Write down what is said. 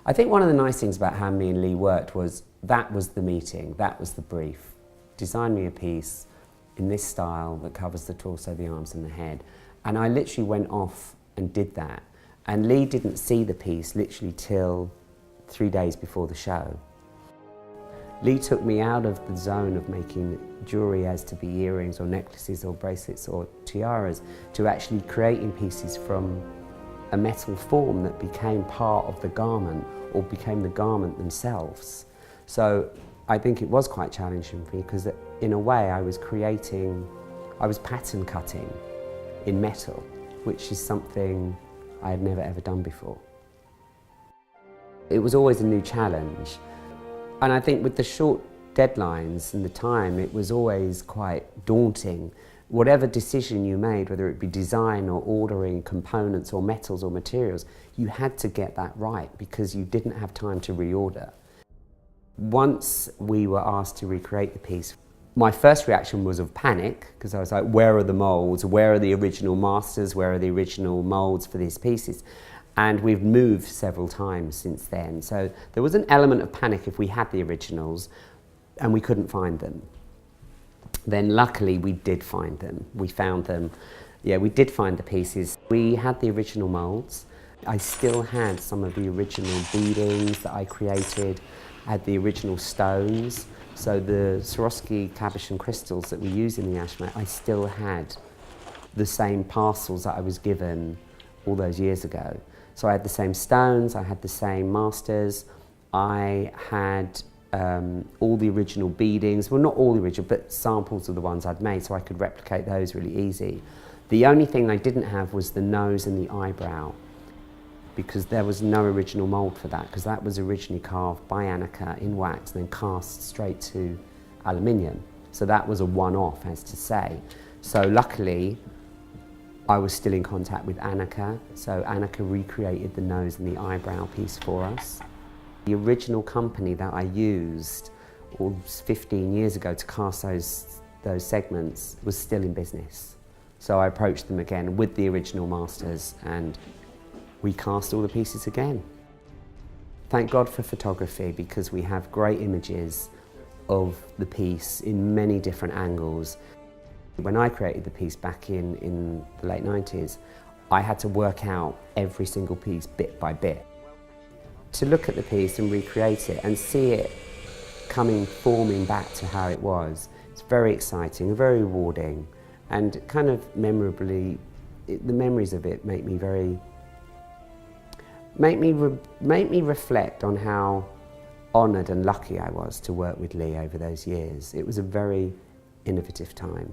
I think one of the nice things about how me and Lee worked was that was the meeting, that was the brief. Design me a piece in this style that covers the torso, the arms and the head. And I literally went off and did that. And Lee didn't see the piece literally till 3 days before the show. Lee took me out of the zone of making jewellery as to be earrings or necklaces or bracelets or tiaras to actually creating pieces from a metal form that became part of the garment or became the garment themselves. So I think it was quite challenging for me because in a way I was pattern cutting in metal, which is something I had never ever done before. It was always a new challenge. And I think with the short deadlines and the time, it was always quite daunting. Whatever decision you made, whether it be design or ordering components or metals or materials, you had to get that right because you didn't have time to reorder. Once we were asked to recreate the piece, my first reaction was of panic because I was like, where are the molds? Where are the original masters? Where are the original molds for these pieces? And we've moved several times since then. So there was an element of panic if we had the originals and we couldn't find them. Then luckily we did find them. We found them. Yeah, we did find the pieces. We had the original molds. I still had some of the original beadings that I created. I had the original stones. So the Swarovski cabochon crystals that we use in the Yashmak, I still had the same parcels that I was given all those years ago. So I had the same stones, I had the same masters, I had all the original beadings, well not all the original, but samples of the ones I'd made so I could replicate those really easy. The only thing I didn't have was the nose and the eyebrow because there was no original mould for that because that was originally carved by Annika in wax and then cast straight to aluminium. So that was a one-off, as to say. So luckily, I was still in contact with Annika, so Annika recreated the nose and the eyebrow piece for us. The original company that I used 15 years ago to cast those segments was still in business. So I approached them again with the original masters and we cast all the pieces again. Thank God for photography because we have great images of the piece in many different angles. When I created the piece back in the late 90s, I had to work out every single piece bit by bit. To look at the piece and recreate it and see it forming back to how it was, it's very exciting and very rewarding and kind of memorably, the memories of it make me reflect on how honoured and lucky I was to work with Lee over those years. It was a very innovative time.